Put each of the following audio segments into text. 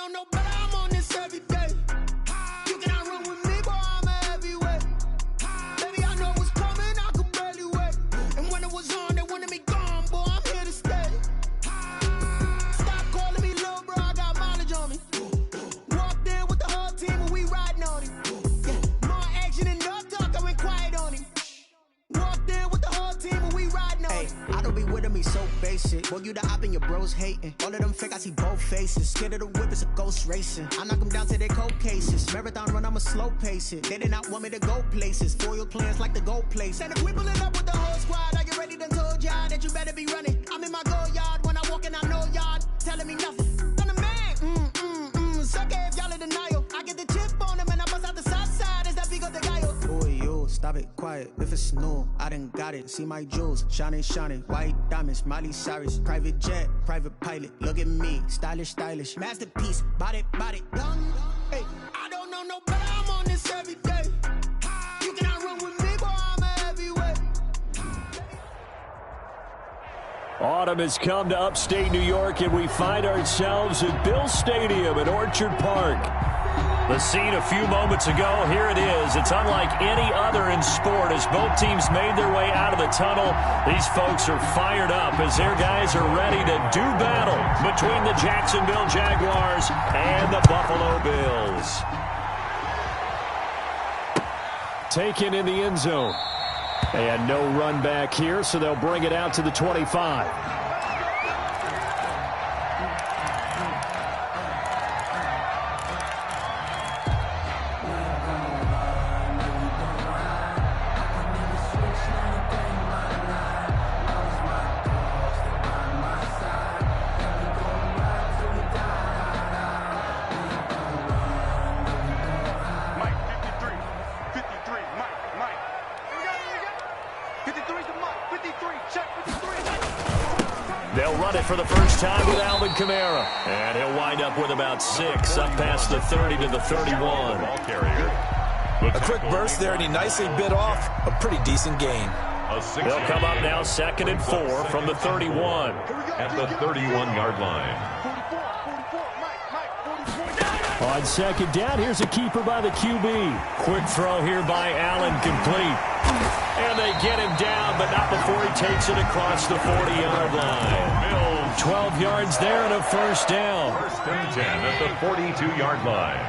know no better, I'm on this every day. You cannot run with me, boy, I'm a heavyweight. Baby, I know what's coming, I could barely wait. And when it was on, they wanted me gone, boy, I'm here to stay. Stop calling me little bro, I got mileage on me. Walked in with the whole team and we riding on him. Yeah, more action and no talk, I went quiet on him. Walked in with the whole team and we riding on him. I don't be with me so basic. Boy, you the op and your bros hating. All of them fake, I see both faces. Scared of the whip, it's a ghost racing. I knock them down to their cold cases. Marathon run, I'ma slow pace it. They did not want me to go places. Foil plans like the gold place. And if we pulling up with the whole squad, I get ready to told y'all that you better be running. I'm in my go yard. When I walk in, I know y'all telling me nothing. I'm the man. Suck it if y'all in denial. I get the chip on them and I bust out the south side. Is that big of the guy? Boy, you stop it, quiet. If it's new, I done got it. See my jewels, shining, white diamonds, Miley Cyrus, private jet, private pilot. Look at me, stylish, masterpiece, body, young. Hey, I don't know no better, I'm on this every day. You cannot run with me, boy, I'm a heavyweight. Autumn has come to upstate New York, and we find ourselves at Bill Stadium in Orchard Park. The scene a few moments ago, here it is. It's unlike any other in sport as both teams made their way out of the tunnel. These folks are fired up as their guys are ready to do battle between the Jacksonville Jaguars and the Buffalo Bills. Taken in the end zone. And no run back here, so they'll bring it out to the 25. They'll run it for the first time with Alvin Kamara. And he'll wind up with about 6, up past the 30 to the 31. A quick burst there, and he nicely bit off a pretty decent gain. They'll come up now 2nd and 4 from the 31. At the 31-yard line. On 2nd down, here's a keeper by the QB. Quick throw here by Allen, complete. And they get him down, but not before he takes it across the 40-yard line. 12 yards there and a first down. 1st and 10 at the 42-yard line.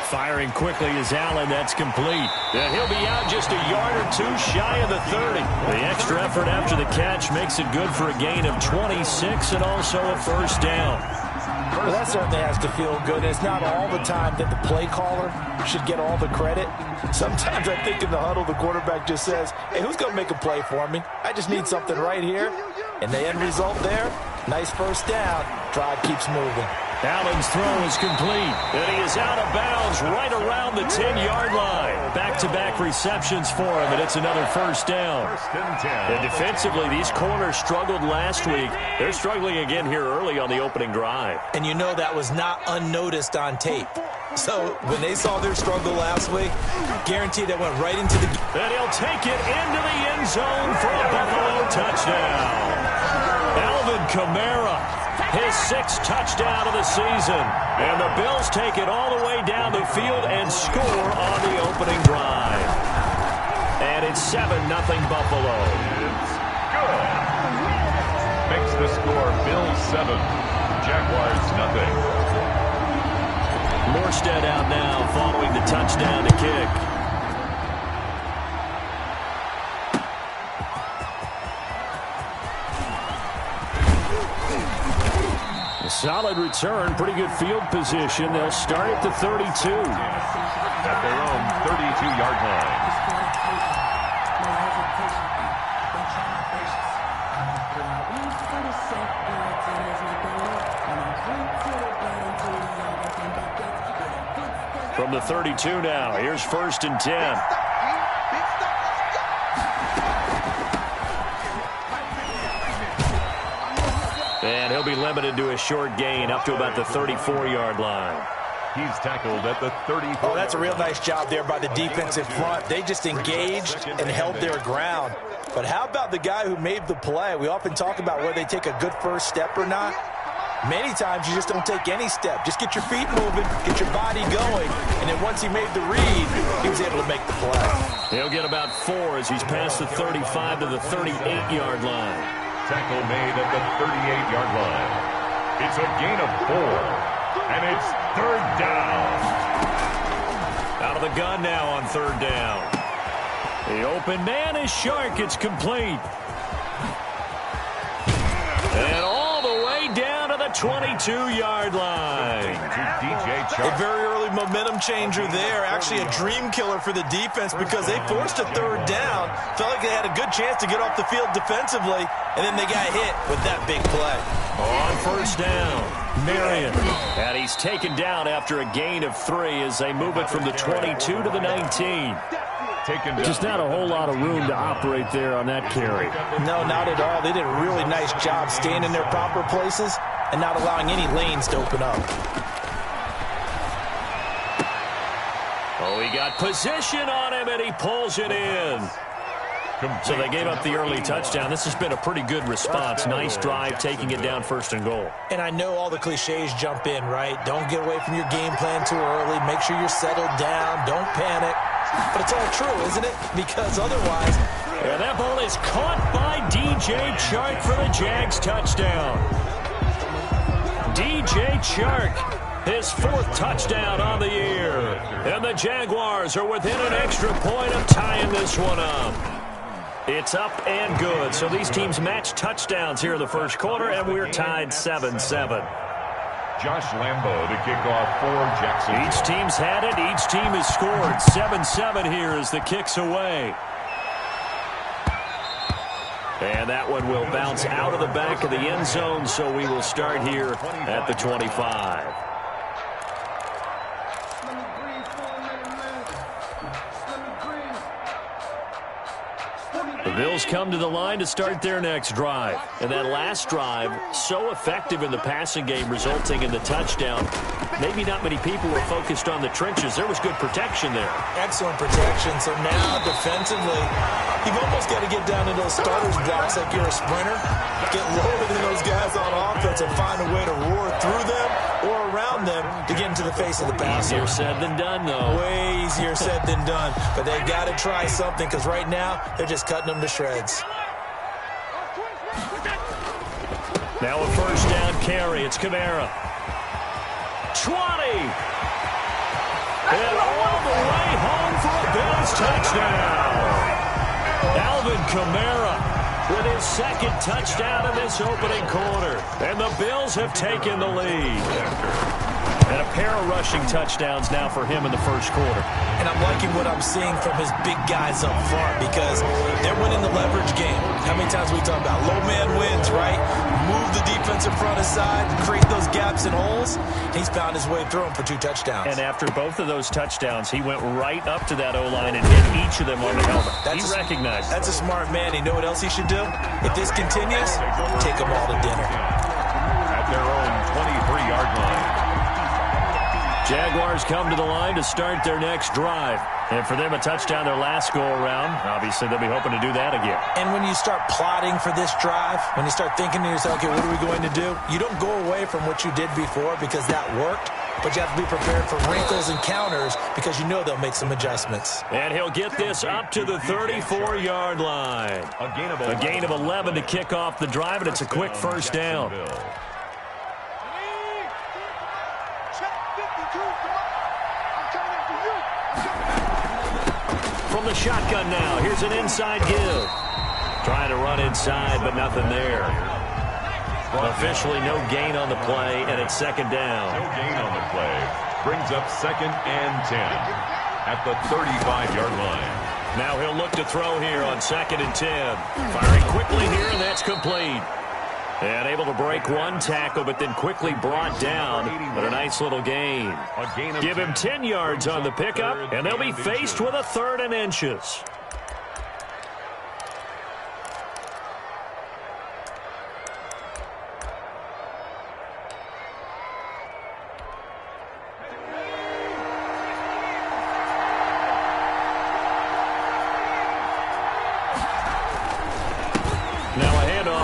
Firing quickly is Allen. That's complete. And he'll be out just a yard or two shy of the 30. The extra effort after the catch makes it good for a gain of 26 and also a first down. Well, that certainly has to feel good. It's not all the time that the play caller should get all the credit. Sometimes I think in the huddle, the quarterback just says, hey, who's going to make a play for me? I just need something right here. And the end result there, nice first down. Drive keeps moving. Allen's throw is complete, and he is out of bounds right around the 10-yard line. Back-to-back receptions for him, and it's another first down. 1st and 10. And defensively, these corners struggled last week. They're struggling again here early on the opening drive. And you know that was not unnoticed on tape. So when they saw their struggle last week, guaranteed that went right into the... And he'll take it into the end zone for a Buffalo touchdown. Alvin Kamara, his 6th touchdown of the season. And the Bills take it all the way down the field and score on the opening drive. And it's 7-0 Buffalo. It's good. Makes the score Bills 7, Jaguars nothing. Morstead out now following the touchdown to kick. A solid return, pretty good field position. They'll start at the 32. At their own 32-yard line. From the 32 now, here's 1st and 10. And he'll be limited to a short gain up to about the 34-yard line. He's tackled at the 34. Oh, that's a real nice job there by the defensive front. They just engaged and held their ground. But how about the guy who made the play? We often talk about whether they take a good first step or not. Many times you just don't take any step. Just get your feet moving, get your body going, and then once he made the read, he was able to make the play. He'll get about 4 as he's past the 35 to the 38-yard line. Tackle made at the 38-yard line. It's a gain of 4, and it's 3rd down. Out of the gun now on 3rd down. The open man is Shark. It's complete. And all the way down to the 22-yard line. A very early momentum changer there. Actually a dream killer for the defense because they forced a 3rd down. Felt like they had a good chance to get off the field defensively, and then they got hit with that big play. On 1st down, Marion. And he's taken down after a gain of 3 as they move it from the 22 to the 19. Just not a whole lot of room to operate there on that carry. No, not at all. They did a really nice job staying in their proper places and not allowing any lanes to open up. Oh, he got position on him, and he pulls it in. So they gave up the early touchdown. This has been a pretty good response. Nice drive, taking it down 1st and goal. And I know all the cliches jump in, right? Don't get away from your game plan too early. Make sure you're settled down. Don't panic. But it's all true, isn't it? Because otherwise... And that ball is caught by DJ Chark for the Jags touchdown. DJ Chark, his 4th touchdown on the year. And the Jaguars are within an extra point of tying this one up. It's up and good. So these teams match touchdowns here in the 1st quarter, and we're tied 7-7. Josh Lambo to kick off for Jacksonville. Each team's had it. Each team has scored. 7-7 here as the kick's away. And that one will bounce out of the back of the end zone, so we will start here at the 25. The Bills come to the line to start their next drive. And that last drive, so effective in the passing game, resulting in the touchdown. Maybe not many people were focused on the trenches. There was good protection there. Excellent protection. So now, defensively, you've almost got to get down to those starters blocks like you're a sprinter. Get lower than those guys on offense and find a way to roar through them or around them to get into the face of the passer. Easier said than done, though. Way easier said than done. But they've got to try something because right now, they're just cutting them to shreds. Now a 1st down carry. It's Kamara. 20. And all the way home for a Bills touchdown. Alvin Kamara with his 2nd touchdown in this opening quarter. And the Bills have taken the lead. And a pair of rushing touchdowns now for him in the 1st quarter. And I'm liking what I'm seeing from his big guys up front because they're winning the leverage game. How many times we talk about low man wins, right? Move the defensive front aside, create those gaps and holes. He's found his way through them for 2 touchdowns. And after both of those touchdowns, he went right up to that O-line and hit each of them on the helmet. He recognized That's a smart man. You know what else he should do? If this continues, take them all to dinner. At their own 23-yard line. Jaguars come to the line to start their next drive. And for them, a touchdown their last go-around. Obviously, they'll be hoping to do that again. And when you start plotting for this drive, when you start thinking to yourself, okay, what are we going to do? You don't go away from what you did before because that worked. But you have to be prepared for wrinkles and counters because you know they'll make some adjustments. And he'll get this up to the 34-yard line. A gain of 11 to kick off the drive, and it's a quick 1st down. From the shotgun now, here's an inside give. Trying to run inside, but nothing there. Officially no gain on the play, and it's 2nd down. No gain on the play. Brings up 2nd and 10 at the 35-yard line. Now he'll look to throw here on 2nd and 10. Firing quickly here, and that's complete. And able to break one tackle, but then quickly brought down. But a nice little gain. Give him 10 yards on the pickup, and they'll be faced with a 3rd and inches.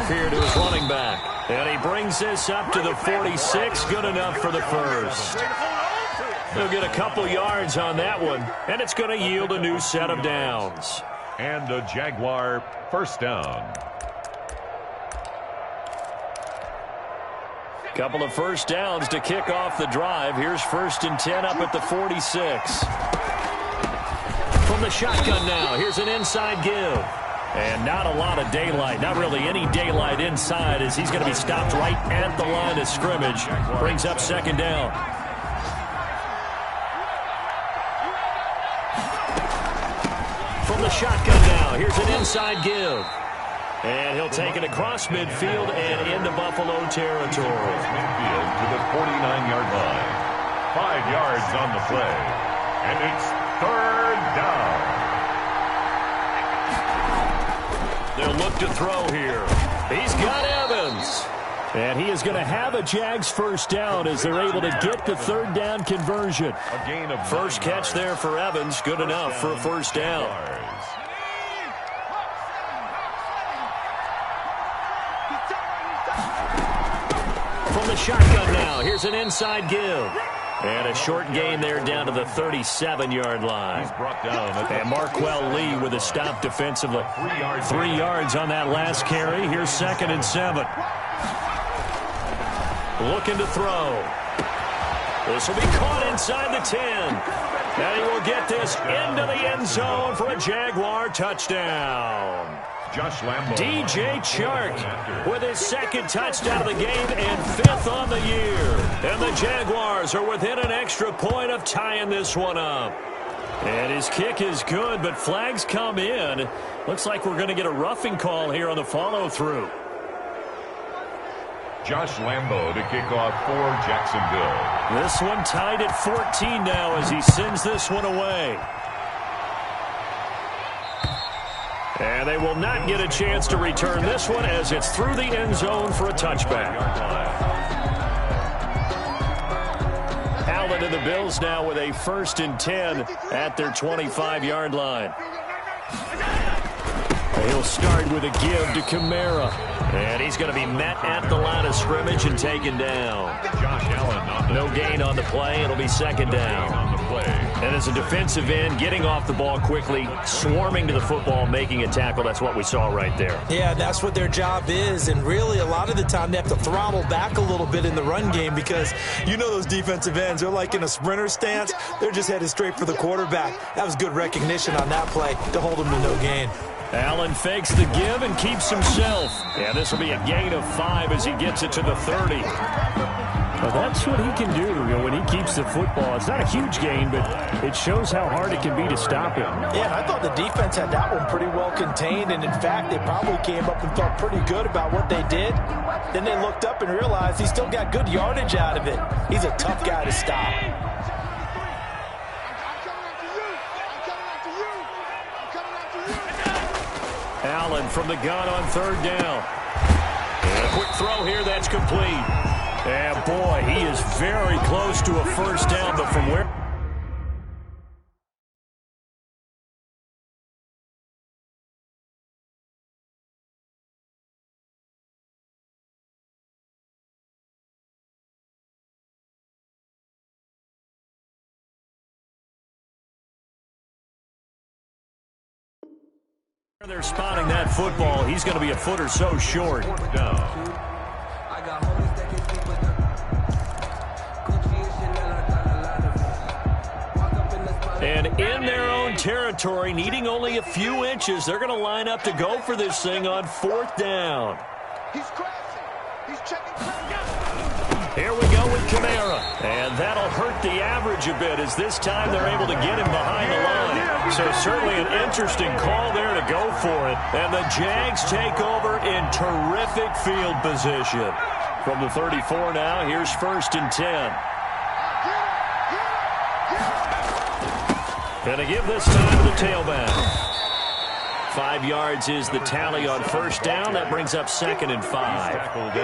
off here to his running back. And he brings this up to the 46. Good enough for the first. He'll get a couple yards on that one, and it's going to yield a new set of downs. And a Jaguar first down. Couple of first downs to kick off the drive. Here's 1st and 10 up at the 46. From the shotgun now, here's an inside give. And not a lot of daylight, not really any daylight inside, as he's going to be stopped right at the line of scrimmage. Brings up 2nd down. From the shotgun now, here's an inside give. And he'll take it across midfield and into Buffalo territory. Midfield to the 49-yard line. 5 yards on the play. And it's 3rd down. They'll look to throw here. He's got Evans. And he is going to have a Jags first down as they're able to get the 3rd down conversion. A gain of First catch there for Evans. Good enough for a first down. From the shotgun now, here's an inside give. And a short gain there down to the 37-yard line. He's brought down. And Marquell Lee with a stop defensively. 3 yards on that last carry. Here's 2nd and 7. Looking to throw. This will be caught inside the 10. And he will get this into the end zone for a Jaguar touchdown. Josh Lambo. DJ Chark with his 2nd touchdown of the game and 5th on the year. And the Jaguars are within an extra point of tying this one up. And his kick is good, but flags come in. Looks like we're going to get a roughing call here on the follow-through. Josh Lambo to kick off for Jacksonville. This one tied at 14 now as he sends this one away. And they will not get a chance to return this one as it's through the end zone for a touchback. Allen and the Bills now with a 1st and 10 at their 25-yard line. He'll start with a give to Kamara. And he's going to be met at the line of scrimmage and taken down. Josh Allen. No gain on the play. It'll be 2nd down. On the play. And as a defensive end, getting off the ball quickly, swarming to the football, making a tackle, that's what we saw right there. Yeah, that's what their job is. And really, a lot of the time, they have to throttle back a little bit in the run game because you know those defensive ends, they're like in a sprinter stance. They're just headed straight for the quarterback. That was good recognition on that play to hold him to no gain. Allen fakes the give and keeps himself. Yeah, this will be a gain of 5 as he gets it to the 30. Well, that's what he can do, when he keeps the football. It's not a huge gain, but it shows how hard it can be to stop him. Yeah, and I thought the defense had that one pretty well contained, and in fact, they probably came up and felt pretty good about what they did. Then they looked up and realized he still got good yardage out of it. He's a tough guy to stop. Allen from the gun on 3rd down. And a quick throw here, that's complete. And boy, he is very close to a first down, but from where? They're spotting that football. He's going to be a foot or so short. And in their own territory, needing only a few inches, they're going to line up to go for this thing on 4th down. He's crashing. He's checking. Here we go with Kamara. And that'll hurt the average a bit as this time they're able to get him behind the line. So certainly an interesting call there to go for it. And the Jags take over in terrific field position. From the 34 now, here's 1st and 10. And to give this time to the tailback. 5 yards is the tally on 1st down. That brings up 2nd and 5.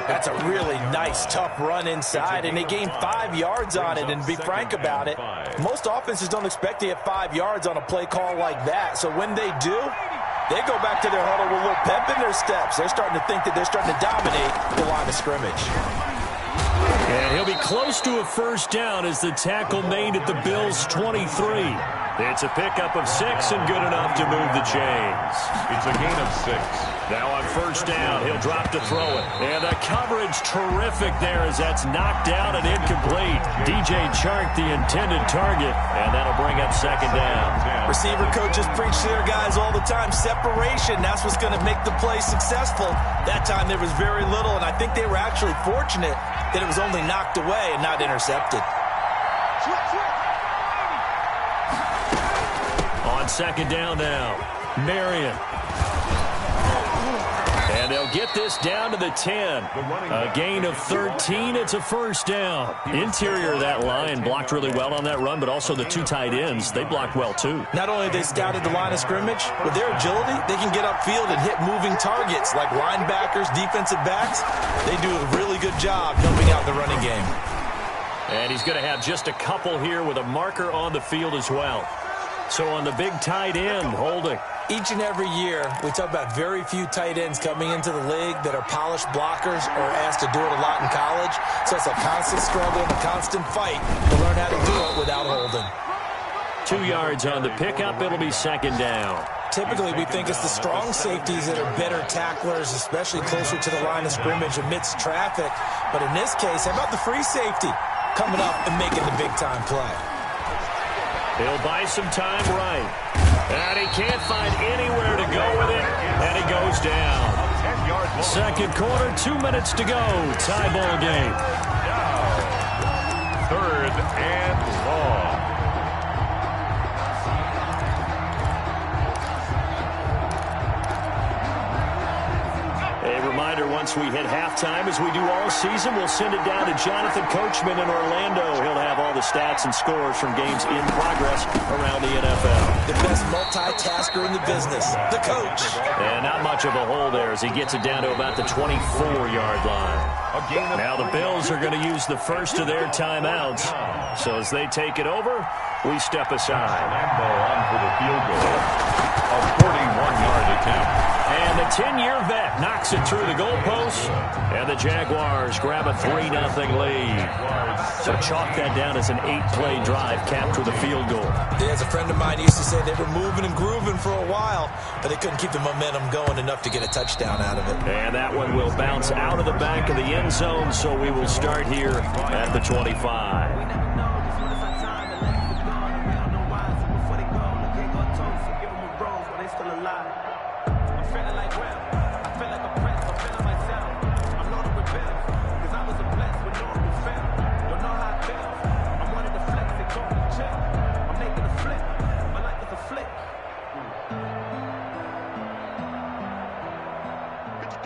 That's a really nice, tough run inside, and they gained 5 yards on it. And to be frank about it, most offenses don't expect to get 5 yards on a play call like that. So when they do, They go back to their huddle with a little pep in their steps. They're starting to think that they're starting to dominate the line of scrimmage. And he'll be close to a first down as the tackle made at the Bills' 23. It's a pickup of 6 and good enough to move the chains. It's a gain of 6. Now on first down, he'll drop to throw it. And the coverage terrific there as that's knocked down and incomplete. DJ Chark, the intended target, and that'll bring up second down. Receiver coaches preach to their guys all the time. Separation, that's what's going to make the play successful. That time there was very little, and I think they were actually fortunate that it was only knocked away and not intercepted. On second down now, Marion. And they'll get this down to the 10. A gain of 13. It's a first down. Interior of that line blocked really well on that run, but also the 2 tight ends, they blocked well too. Not only have they scouted the line of scrimmage, with their agility, they can get upfield and hit moving targets like linebackers, defensive backs. They do a really good job helping out the running game. And he's going to have just a couple here with a marker on the field as well. So on the big tight end, holding. Each and every year, we talk about very few tight ends coming into the league that are polished blockers or asked to do it a lot in college. So it's a constant struggle and a constant fight to learn how to do it without holding. 2 yards on the pickup. It'll be second down. Typically, we think it's the strong safeties that are better tacklers, especially closer to the line of scrimmage amidst traffic. But in this case, how about the free safety coming up and making the big-time play? He'll buy some time right. And he can't find anywhere to go with it. And he goes down. Second quarter, 2 minutes to go. Tie ball game. Third and long. A reminder, once we hit halftime, as we do all season, we'll send it down to Jonathan Coachman in Orlando. He'll have all the stats and scores from games in progress around the NFL. The best multitasker in the business, the coach. And not much of a hole there as he gets it down to about the 24-yard line. Now the Bills are going to use the first of their timeouts. So as they take it over, we step aside. Lambo on for the field goal. A 41-yard attempt. And the 10-year vet knocks it through the goalpost. And the Jaguars grab a 3-0 lead. So chalk that down as an 8-play drive capped with a field goal. As a friend of mine used to say, they were moving and grooving for a while, but they couldn't keep the momentum going enough to get a touchdown out of it. And that one will bounce out of the back of the end zone, so we will start here at the 25.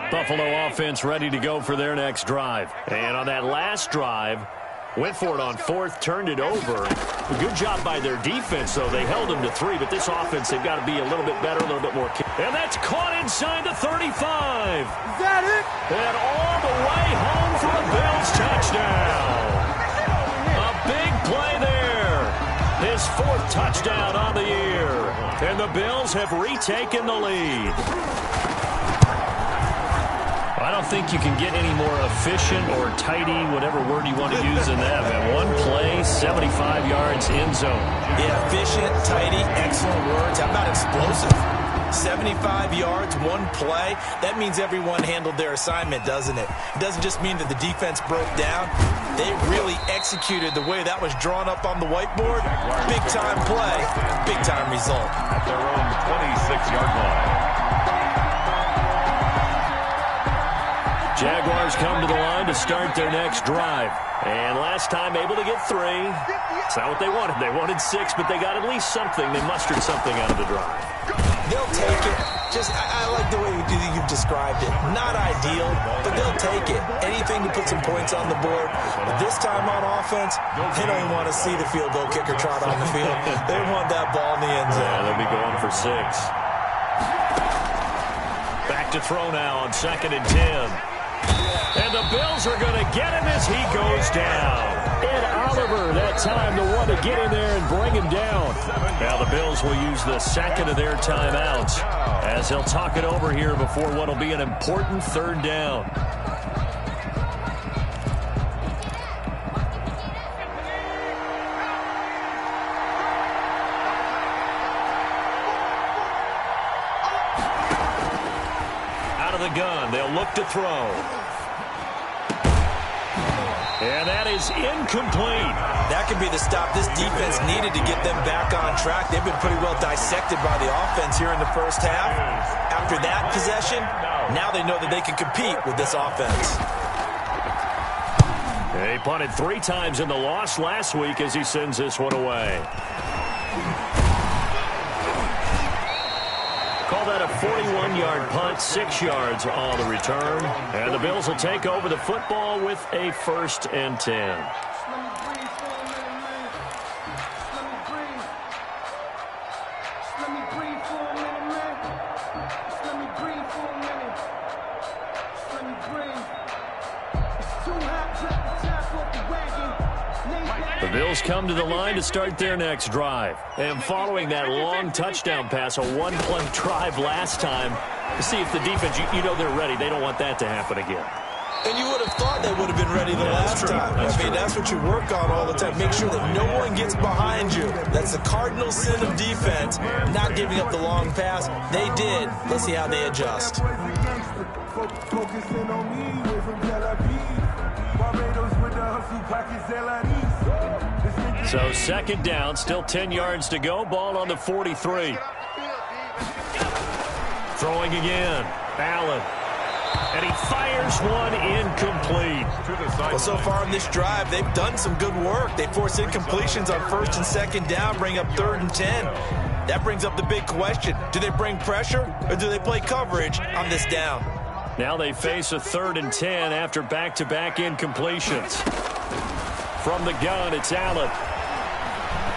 Buffalo offense ready to go for their next drive. And on that last drive, went for it on fourth, turned it over. A good job by their defense, though. They held them to 3, but this offense, they've got to be a little bit better, a little bit more. And that's caught inside the 35. Is that it? And all the way home for a Bills touchdown. A big play there. His 4th touchdown on the year. And the Bills have retaken the lead. I don't think you can get any more efficient or tidy, whatever word you want to use in that, man. One play, 75 yards, end zone. Yeah, efficient, tidy, excellent words. How about explosive? 75 yards, one play. That means everyone handled their assignment, doesn't it? It doesn't just mean that the defense broke down. They really executed the way that was drawn up on the whiteboard. Big-time play, big-time result. At their own 26-yard line. Jaguars come to the line to start their next drive. And last time able to get 3. It's not what they wanted. They wanted 6, but they got at least something. They mustered something out of the drive. They'll take it. I like the way you've described it. Not ideal, but they'll take it. Anything to put some points on the board. But this time on offense, they don't even want to see the field goal kicker trot on the field. They want that ball in the end zone. Yeah, they'll be going for 6. Back to throw now on 2nd and 10. And the Bills are going to get him as he goes down. Ed Oliver, that time, the one to get in there and bring him down. Now the Bills will use the second of their timeouts as they'll talk it over here before what will be an important third down. Out of the gun, they'll look to throw. And that is incomplete. That could be the stop this defense needed to get them back on track. They've been pretty well dissected by the offense here in the first half. After that possession, now they know that they can compete with this offense. He punted 3 times in the loss last week as he sends this one away. Call that a 41-yard punt, 6 yards on the return. And the Bills will take over the football with a 1st and 10. The Bills come to the line to start their next drive. And following that long touchdown pass, a one-play drive last time, to see if the defense, you know they're ready. They don't want that to happen again. And you would have thought they would have been ready the last time. That's what you work on all the time. Make sure that no one gets behind you. That's the cardinal sin of defense, not giving up the long pass. They did. Let's see how they adjust. So 2nd down, still 10 yards to go. Ball on the 43. Throwing again. Allen. And he fires one incomplete. Well, so far in this drive, they've done some good work. They force incompletions on 1st and 2nd down, bring up 3rd and 10. That brings up the big question. Do they bring pressure or do they play coverage on this down? Now they face a 3rd and 10 after back-to-back incompletions. From the gun, it's Allen.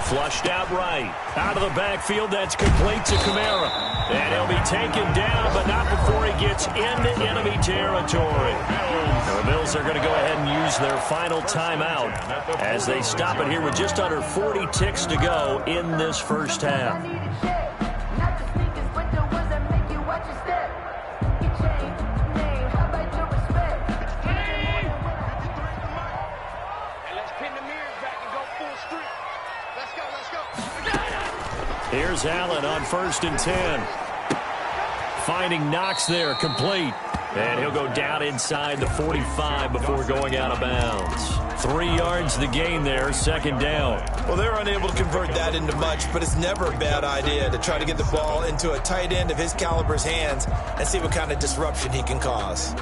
Flushed out right. Out of the backfield, that's complete to Kamara. And he'll be taken down, but not before he gets into enemy territory. The Bills are going to go ahead and use their final timeout as they stop it here with just under 40 ticks to go in this first half. Here's Allen on 1st and 10. Finding Knox there, complete. And he'll go down inside the 45 before going out of bounds. 3 yards the gain there, 2nd down. Well, they're unable to convert that into much, but it's never a bad idea to try to get the ball into a tight end of his caliber's hands and see what kind of disruption he can cause.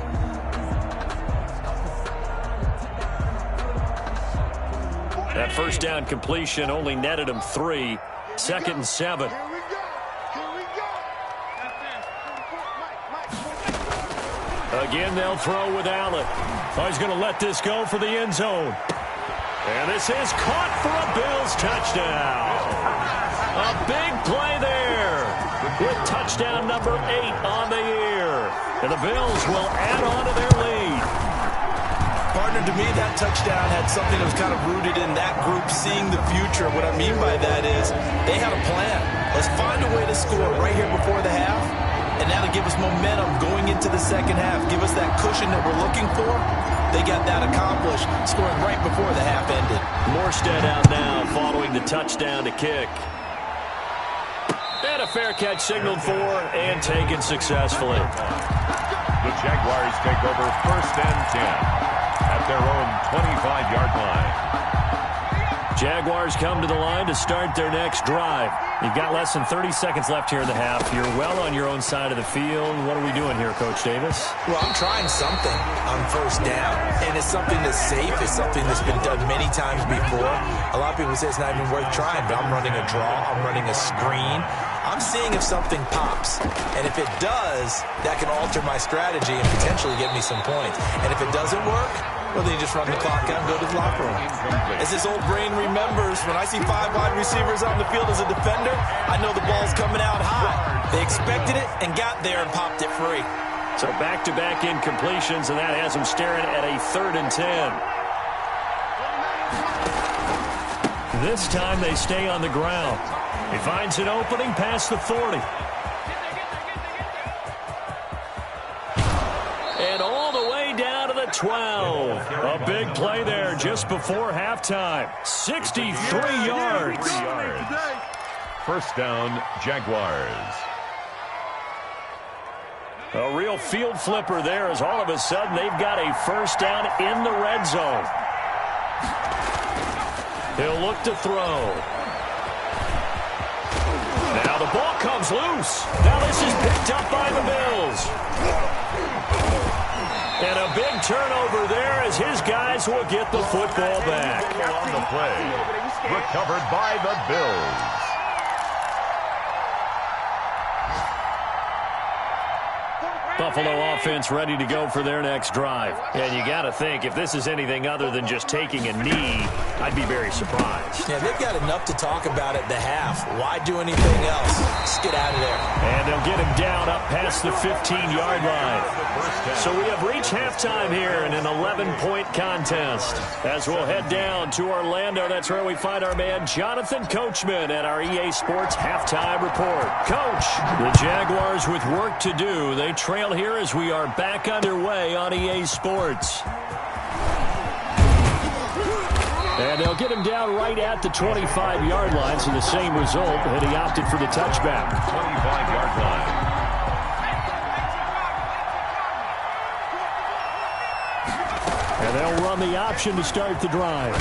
That 1st down completion only netted him 3. 2nd and 7. Again, they'll throw with Allen. Oh, he's going to let this go for the end zone. And this is caught for a Bills touchdown. A big play there with touchdown number 8 on the year. And the Bills will add on to their lead. Partner, to me, that touchdown had something that was kind of rooted in that group seeing the future. What I mean by that is they had a plan. Let's find a way to score right here before the half, and that'll give us momentum going into the 2nd half, give us that cushion that we're looking for. They got that accomplished, scoring right before the half ended. Morstead out now following the touchdown to kick. And a fair catch signaled for and taken successfully. The Jaguars take over 1st and 10. At their own 25-yard line. Jaguars come to the line to start their next drive. You've got less than 30 seconds left here in the half. You're well on your own side of the field. What are we doing here, Coach Davis? Well, I'm trying something on 1st down, and it's something that's safe. It's something that's been done many times before. A lot of people say it's not even worth trying, but I'm running a draw. I'm running a screen. I'm seeing if something pops, and if it does, that can alter my strategy and potentially get me some points. And if it doesn't work, well, then you just run the clock out and go to the locker room. As this old brain remembers, when I see 5 wide receivers on the field as a defender, I know the ball's coming out high. They expected it and got there and popped it free. So back-to-back incompletions, and that has him staring at a 3rd and 10. This time they stay on the ground. He finds an opening past the 40. And all the way down to the 12. A big play there just before halftime. 63 yards. First down, Jaguars. A real field flipper there as all of a sudden they've got a first down in the red zone. He'll look to throw. Now the ball comes loose. Now this is picked up by the Bills. And a big turnover there as his guys will get the football back. On the play. Recovered by the Bills. Buffalo offense ready to go for their next drive. And you got to think, if this is anything other than just taking a knee, I'd be very surprised. Yeah, they've got enough to talk about at the half. Why do anything else? Just get out of there. And they'll get him down up past the 15-yard line. So we have reached halftime here in an 11-point contest. As we'll head down to Orlando, that's where we find our man Jonathan Coachman at our EA Sports Halftime Report. Coach, the Jaguars with work to do. They trail here as we are back underway on EA Sports. And they'll get him down right at the 25-yard line, so the same result, and he opted for the touchback. 25-yard line. And they'll run the option to start the drive.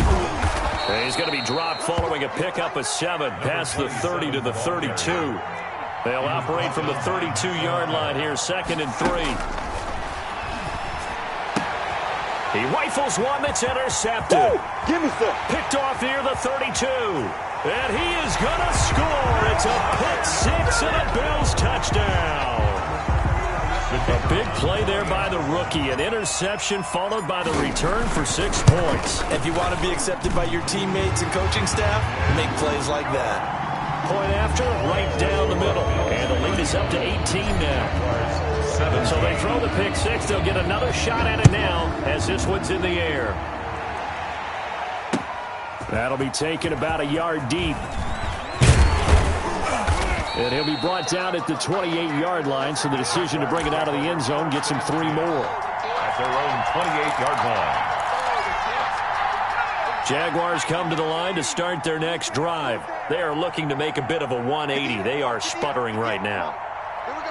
And he's going to be dropped following a pickup of 7 past the 30 to the 32. They'll operate from the 32-yard line here, 2nd and 3. He rifles one that's intercepted. Hey, give me some. Picked off near the 32. And he is going to score. It's a pick 6 and a Bills touchdown. A big play there by the rookie. An interception followed by the return for 6 points. If you want to be accepted by your teammates and coaching staff, make plays like that. Point after, right down the middle. And the lead is up to 18 now. So they throw the pick 6. They'll get another shot at it now as this one's in the air. That'll be taken about a yard deep. And he'll be brought down at the 28-yard line, so the decision to bring it out of the end zone gets him 3 more. At their own 28-yard line. Jaguars come to the line to start their next drive. They are looking to make a bit of a 180. They are sputtering right now.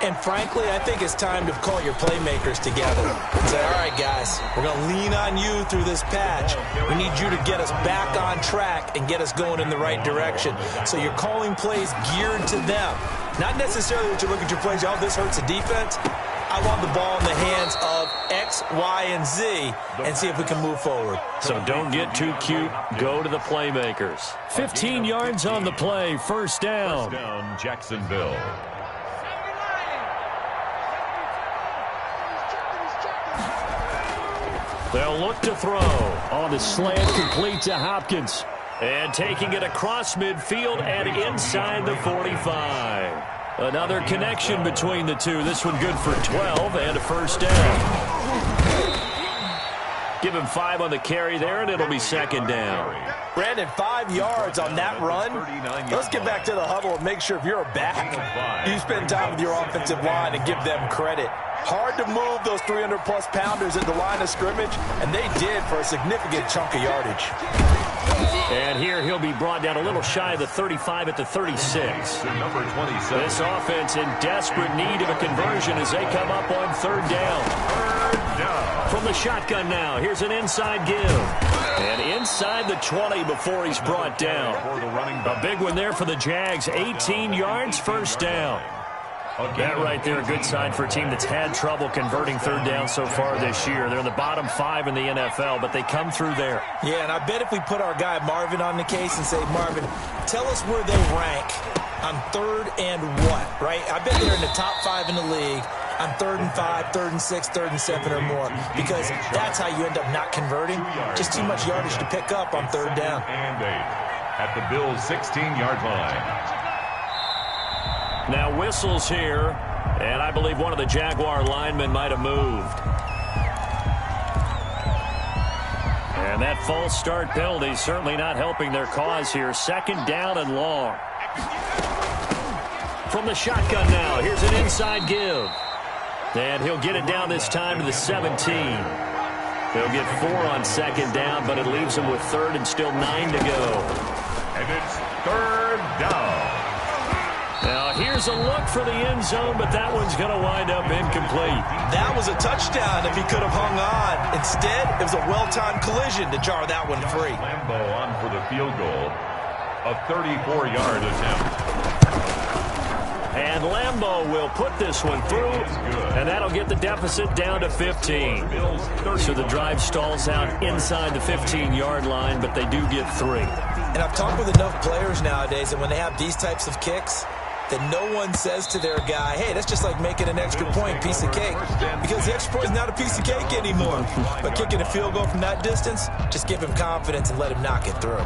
And frankly, I think it's time to call your playmakers together and say, all right, guys, we're going to lean on you through this patch. We need you to get us back on track and get us going in the right direction. So you're calling plays geared to them. Not necessarily that you look at your plays, oh, this hurts the defense. I want the ball in the hands of X, Y, and Z and see if we can move forward. So don't get too cute. Go to the playmakers. 15 yards on the play. First down. First down, Jacksonville. They'll look to throw on the slant, complete to Hopkins. And taking it across midfield and inside the 45. Another connection between the two. This one good for 12 and a first down. Give him 5 on the carry there, and it'll be 2nd down. Brandon, 5 yards on that run. Let's get back to the huddle and make sure if you're a back, you spend time with your offensive line and give them credit. Hard to move those 300-plus pounders at the line of scrimmage, and they did for a significant chunk of yardage. And here he'll be brought down a little shy of the 35 at the 36. Number 27. This offense in desperate need of a conversion as they come up on 3rd down. From the shotgun now, here's an inside give. And inside the 20 before he's brought down. A big one there for the Jags. 18 yards, first down. That right there, a good sign for a team that's had trouble converting 3rd down so far this year. They're in the bottom 5 in the NFL, but they come through there. Yeah, and I bet if we put our guy Marvin on the case and say, Marvin, tell us where they rank on 3rd and what, right? I bet they're in the top 5 in the league on 3rd and 5, 3rd and 6, 3rd and 7 or more, because that's how you end up not converting. Just too much yardage to pick up on 3rd down. And 8 at the Bills' 16-yard line. Now whistles here And I believe one of the Jaguar linemen might have moved. And that false start penalty certainly not helping their cause here. Second down and long. From the shotgun now, here's an inside give. And he'll get it down this time to the 17. They'll get 4 on second down, but it leaves them with third and still 9 to go. And it's third down. Now, here's a look for the end zone, but that one's going to wind up incomplete. That was a touchdown if he could have hung on. Instead, it was a well-timed collision to jar that one free. Lambo on for the field goal. A 34-yard attempt. And Lambo will put this one through, and that'll get the deficit down to 15. So the drive stalls out inside the 15-yard line, but they do get 3. And I've talked with enough players nowadays, and when they have these types of kicks, that no one says to their guy, hey, that's just like making an extra point, piece of cake. Because the extra point is not a piece of cake anymore. But kicking a field goal from that distance, just give him confidence and let him knock it through.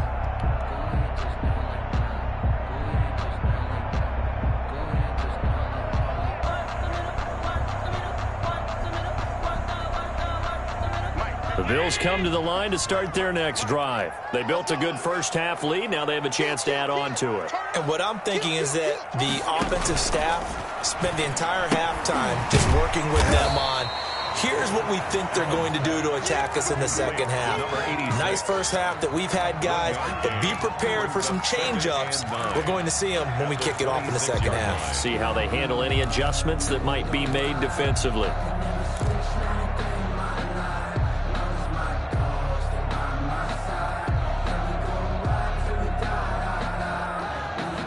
The Bills come to the line to start their next drive. They built a good first-half lead. Now they have a chance to add on to it. And what I'm thinking is that the offensive staff spent the entire halftime just working with them on, here's what we think they're going to do to attack us in the second half. Nice first half that we've had, guys, but be prepared for some change-ups. We're going to see them when we kick it off in the second half. See how they handle any adjustments that might be made defensively.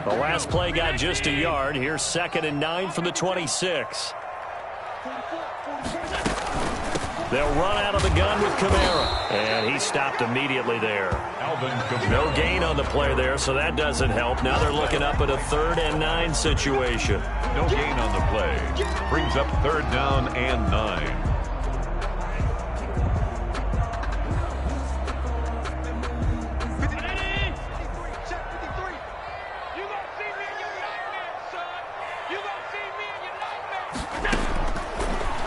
The last play got just a yard. Here's 2nd and 9 from the 26. They'll run out of the gun with Kamara. And he stopped immediately there. No gain on the play there, so that doesn't help. Now they're looking up at a 3rd and 9 situation. No gain on the play. Brings up 3rd down and 9.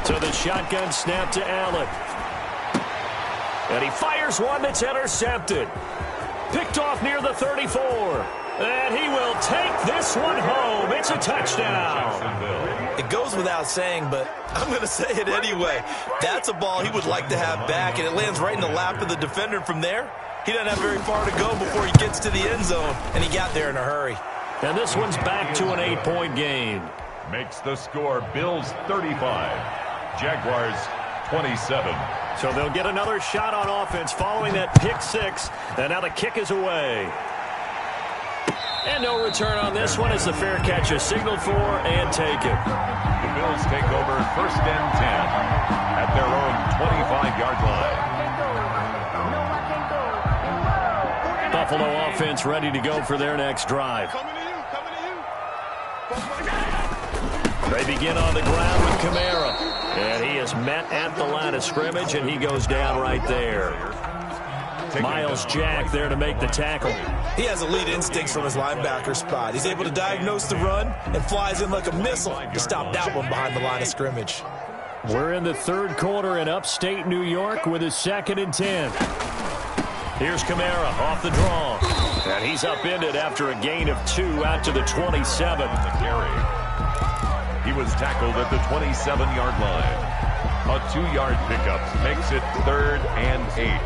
So the shotgun snap to Allen. And he fires one that's intercepted. Picked off near the 34. And he will take this one home. It's a touchdown. It goes without saying, but I'm going to say it anyway. That's a ball he would like to have back, and it lands right in the lap of the defender from there. He doesn't have very far to go before he gets to the end zone, and he got there in a hurry. And this one's back to an 8-point game. Makes the score Bills 35. Jaguars 27. So they'll get another shot on offense following that pick 6. And now the kick is away. And no return on this one as the fair catch is signaled for and taken. The Bills take over 1st and 10 at their own 25-yard line. Buffalo offense ready to go for their next drive. They begin on the ground with Kamara. And he is met at the line of scrimmage, and he goes down right there. Miles Jack there to make the tackle. He has elite instincts from his linebacker spot. He's able to diagnose the run and flies in like a missile to stop that one behind the line of scrimmage. We're in the 3rd quarter in upstate New York with a 2nd and 10. Here's Kamara off the draw. And he's upended after a gain of 2 out to the 27. He was tackled at the 27-yard line. A 2-yard pickup makes it 3rd and 8.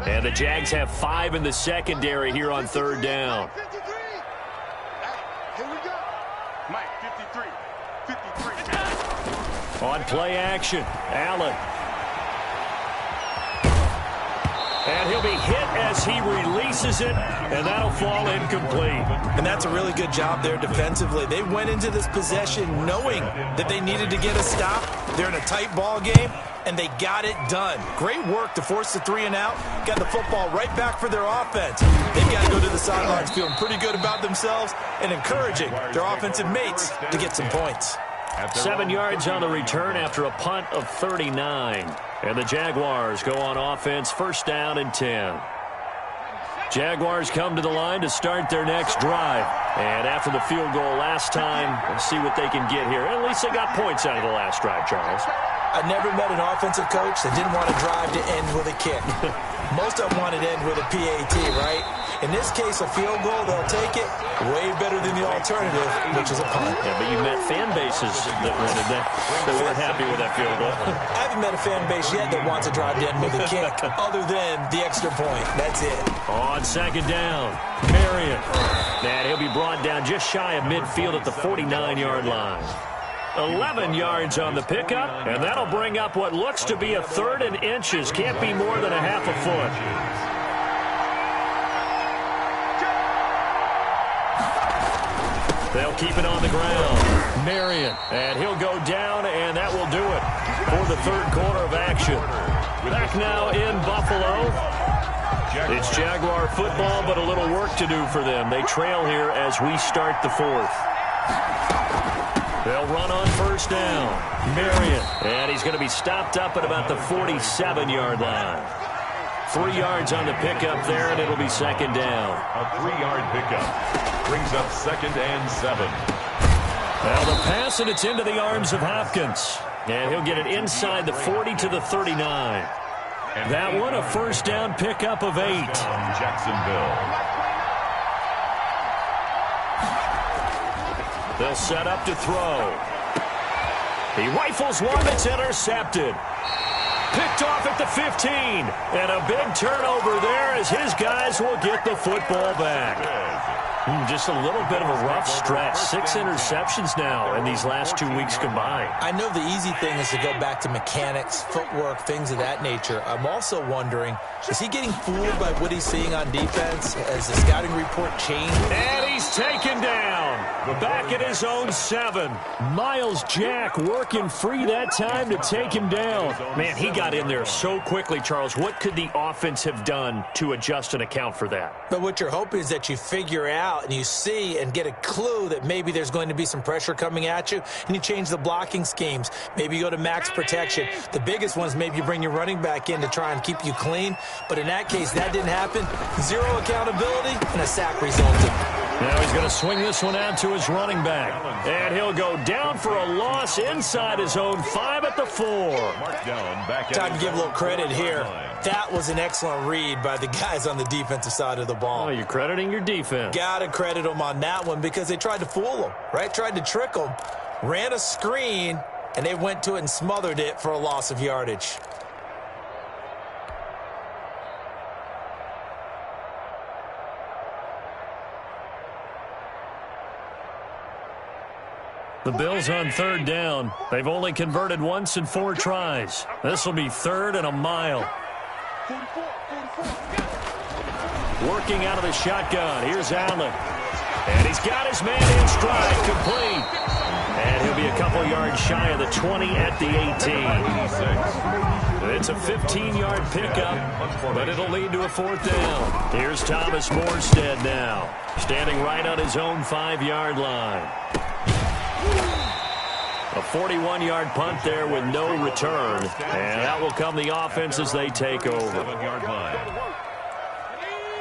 And the Jags have 5 in the secondary here on 3rd down. Here we go. Mike, 53. On play action, Allen. And he'll be hit as he releases it, and that'll fall incomplete. And that's a really good job there defensively. They went into this possession knowing that they needed to get a stop. They're in a tight ball game, and they got it done. Great work to force the 3 and out. Got the football right back for their offense. They've got to go to the sidelines feeling pretty good about themselves and encouraging their offensive mates to get some points. 7 yards on the return after a punt of 39. And the Jaguars go on offense, 1st down and 10. Jaguars come to the line to start their next drive. And after the field goal last time, let's see what they can get here. At least they got points out of the last drive, Charles. I never met an offensive coach that didn't want to drive to end with a kick. Most of them wanted to end with a PAT, right? In this case, a field goal, they'll take it. Way better than the alternative, which is a punt. Yeah, but you met fan bases that wanted that. They weren't happy with that field goal. I haven't met a fan base yet that wants to drive to end with a kick other than the extra point. That's it. On second down, Marion. And he'll be brought down just shy of midfield at the 49-yard line. 11 yards on the pickup, and that'll bring up what looks to be a 3rd and inches. Can't be more than a half a foot. They'll keep it on the ground. Marion, and he'll go down, and that will do it for the 3rd quarter of action. Back now in Buffalo. It's Jaguar football, but a little work to do for them. They trail here as we start the 4th. They'll run on first down. Marion, and he's going to be stopped up at about the 47-yard line. 3 yards on the pickup there, and it'll be second down. A 3-yard pickup brings up 2nd and 7. Now the pass, and it's into the arms of Hopkins. And he'll get it inside the 40 to the 39. That one, a first down pickup of 8. Jacksonville. They'll set up to throw. He rifles one that's intercepted. Picked off at the 15. And a big turnover there as his guys will get the football back. Just a little bit of a rough stretch. 6 interceptions now in these last 2 weeks combined. I know the easy thing is to go back to mechanics, footwork, things of that nature. I'm also wondering, is he getting fooled by what he's seeing on defense? Has the scouting report changed? And he's taken down. Back at his own 7. Miles Jack working free that time to take him down. Man, he got in there so quickly, Charles. What could the offense have done to adjust and account for that? But what you're hoping is that you figure out and you see and get a clue that maybe there's going to be some pressure coming at you, and you change the blocking schemes. Maybe you go to max protection. The biggest one is maybe you bring your running back in to try and keep you clean. But in that case, that didn't happen. 0 accountability, and a sack resulted. Now he's going to swing this one out to his running back. And he'll go down for a loss inside his own 5 at the 4. Time to give a little credit here. That was an excellent read by the guys on the defensive side of the ball. Oh, you're crediting your defense. Got to credit them on that one because they tried to fool him, right? Tried to trick him. Ran a screen, and they went to it and smothered it for a loss of yardage. The Bills on 3rd down. They've only converted once in 4 tries. This will be 3rd and a mile. Working out of the shotgun. Here's Allen. And he's got his man in stride. Complete. And he'll be a couple yards shy of the 20 at the 18. It's a 15-yard pickup, but it'll lead to a 4th down. Here's Thomas Morstead now, standing right on his own 5-yard line. A 41-yard punt there with no return. And that will come the offense as they take over.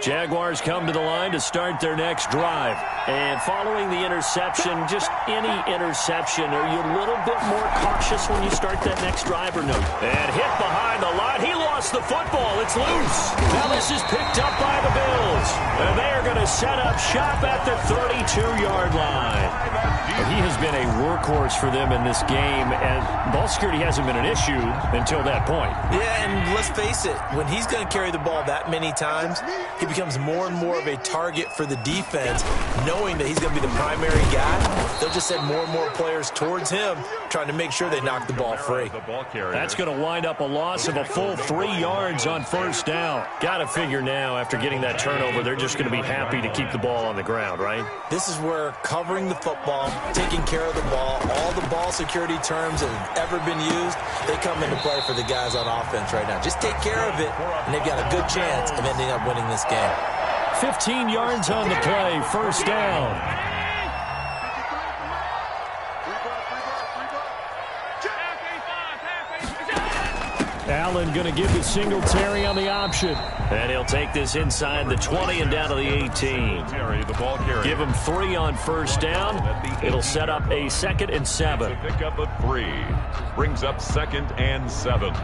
Jaguars come to the line to start their next drive. And following the interception, just any interception, are you a little bit more cautious when you start that next drive or no? And hit behind the line. He lost the football. It's loose. Now this is picked up by the Bills. And they are going to set up shop at the 32-yard line. He has been a workhorse for them in this game, and ball security hasn't been an issue until that point. Yeah, and let's face it, when he's going to carry the ball that many times, he becomes more and more of a target for the defense, knowing that he's going to be the primary guy. They'll just send more and more players towards him, trying to make sure they knock the ball free. That's going to wind up a loss of a full 3 yards on first down. Got to figure now, after getting that turnover, they're just going to be happy to keep the ball on the ground, right? This is where covering the football, taking care of the ball, all the ball security terms that have ever been used, they come into play for the guys on offense right now. Just take care of it, and they've got a good chance of ending up winning this game. 15 yards on the play, first down. Allen going to give to Singletary on the option. And he'll take this inside the 20 and down to the 18. Give him 3 on first down. It'll set up a 2nd and 7. Pick up a 3. Brings up 2nd and 7.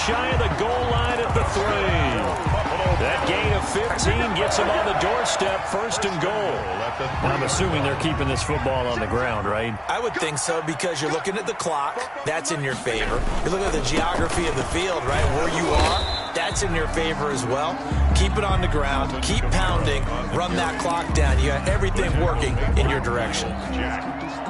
Shy of the goal line at the 3. That gain of 15 gets him on the doorstep, 1st and goal. I'm assuming they're keeping this football on the ground, right? I would think so, because you're looking at the clock. That's in your favor. You're looking at the geography of the field, right? Where you are, that's in your favor as well. Keep it on the ground. Keep pounding. Run that clock down. You got everything working in your direction.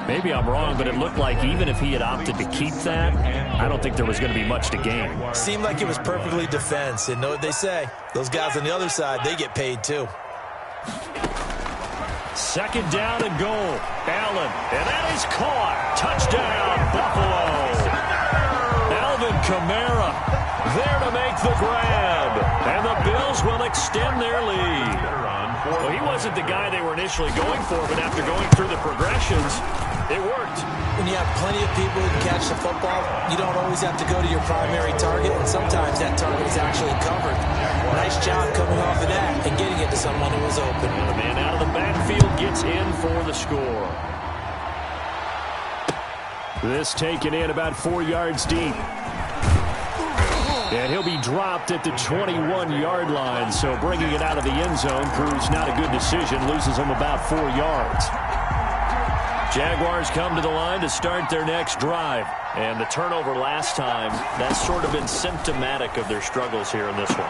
Maybe I'm wrong, but it looked like even if he had opted to keep that, I don't think there was going to be much to gain. Seemed like it was perfectly defense. And know what they say? Those guys on the other side, they get paid too. 2nd down and goal. Allen, and that is caught. Touchdown, Buffalo. Alvin Kamara there to make the grab. And the Bills will extend their lead. Well, he wasn't the guy they were initially going for, but after going through the progressions, it worked. When you have plenty of people who can catch the football, you don't always have to go to your primary target, and sometimes that target is actually covered. Nice job coming off of that and getting it to someone who was open. And the man out of the backfield gets in for the score. This taken in about 4 yards deep. And he'll be dropped at the 21-yard line, so bringing it out of the end zone proves not a good decision, loses him about 4 yards. Jaguars come to the line to start their next drive. And the turnover last time, that's sort of been symptomatic of their struggles here in this one.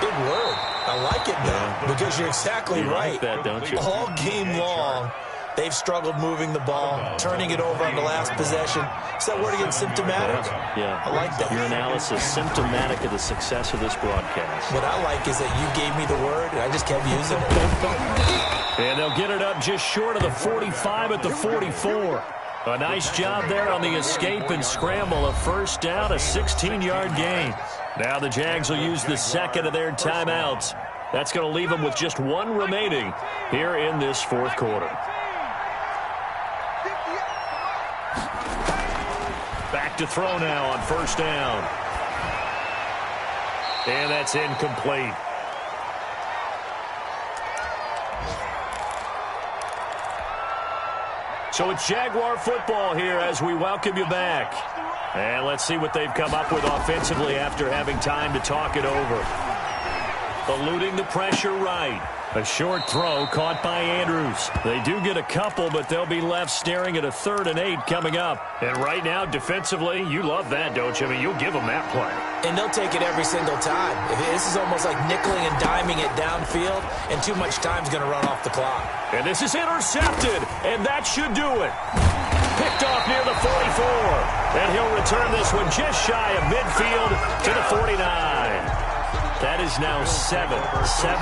Big word. I like it, though, because you're exactly right. Like that, don't you? All game long, they've struggled moving the ball, turning it over on the last possession. Is that word again, symptomatic? Yeah. I like that. Your analysis, symptomatic of the success of this broadcast. What I like is that you gave me the word, and I just kept using it. And they'll get it up just short of the 45 at the 44. A nice job there on the escape and scramble. A 1st down, a 16-yard gain. Now the Jags will use the 2nd of their timeouts. That's going to leave them with just 1 remaining here in this 4th quarter. Back to throw now on 1st down. And that's incomplete. So it's Jaguar football here as we welcome you back. And let's see what they've come up with offensively after having time to talk it over. Eluding the pressure right. A short throw caught by Andrews. They do get a couple, but they'll be left staring at a 3rd and 8 coming up. And right now, defensively, you love that, don't you? I mean, you'll give them that play. And they'll take it every single time. This is almost like nickeling and diming it downfield, and too much time's going to run off the clock. And this is intercepted, and that should do it. Picked off near the 44. And he'll return this one just shy of midfield to the 49. That is now 7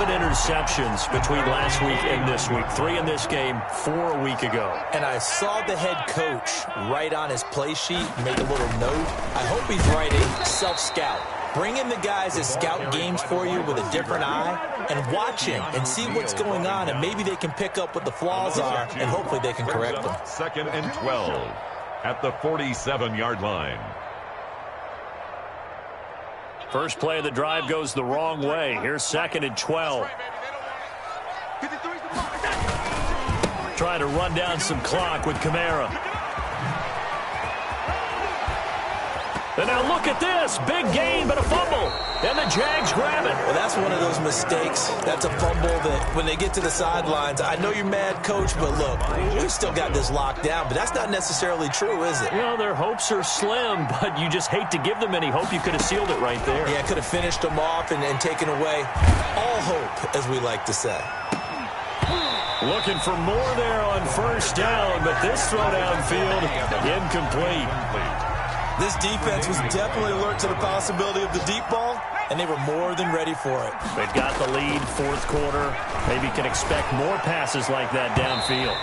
interceptions between last week and this week. 3 in this game, 4 a week ago. And I saw the head coach write on his play sheet, make a little note. I hope he's writing self-scout. Bring in the guys that scout games for you with a different eye and watch him and see what's going on, and maybe they can pick up what the flaws are, and hopefully they can correct them. 2nd and 12 at the 47-yard line. First play of the drive goes the wrong way. Here's 2nd and 12. Trying to run down some clock with Kamara. And now look at this. Big gain, but a fumble. And the Jags grab it. Well, that's one of those mistakes. That's a fumble that when they get to the sidelines, I know you're mad, coach, but look, we've still got this locked down. But that's not necessarily true, is it? Well, their hopes are slim, but you just hate to give them any hope. You could have sealed it right there. Yeah, could have finished them off and taken away all hope, as we like to say. Looking for more there on 1st down, but this throw downfield, incomplete. This defense was definitely alert to the possibility of the deep ball, and they were more than ready for it. They've got the lead, 4th quarter. Maybe can expect more passes like that downfield.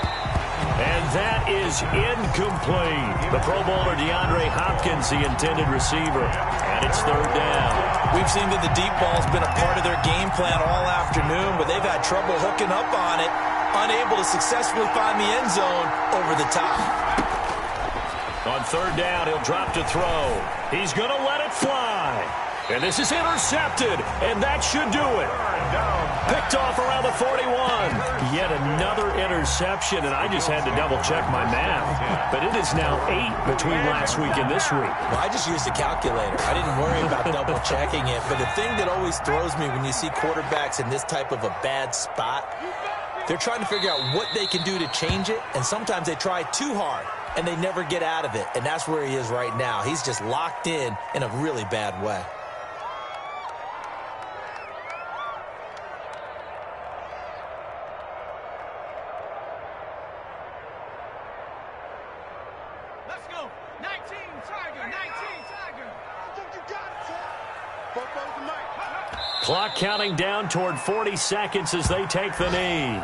And that is incomplete. The Pro Bowler DeAndre Hopkins, the intended receiver. And it's third down. We've seen that the deep ball's been a part of their game plan all afternoon, but they've had trouble hooking up on it, unable to successfully find the end zone over the top. On third down, he'll drop to throw. He's going to let it fly. And this is intercepted, and that should do it. Picked off around the 41. Yet another interception, and I just had to double-check my math. But it is now 8 between last week and this week. Well, I just used a calculator. I didn't worry about double-checking it. But the thing that always throws me when you see quarterbacks in this type of a bad spot, they're trying to figure out what they can do to change it, and sometimes they try too hard, and they never get out of it. And that's where he is right now. He's just locked in a really bad way. Clock counting down toward 40 seconds as they take the knee.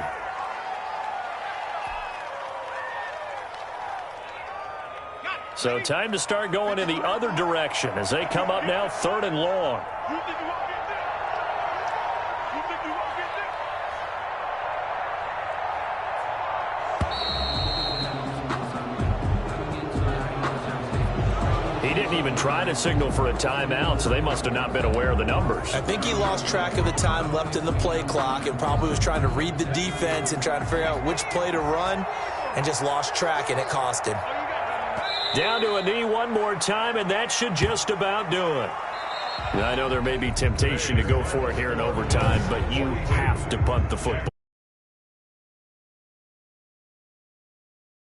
So time to start going in the other direction as they come up now 3rd and long. He didn't even try to signal for a timeout, so they must have not been aware of the numbers. I think he lost track of the time left in the play clock and probably was trying to read the defense and trying to figure out which play to run and just lost track, and it cost him. Down to a knee one more time, and that should just about do it. I know there may be temptation to go for it here in overtime, but you have to punt the football.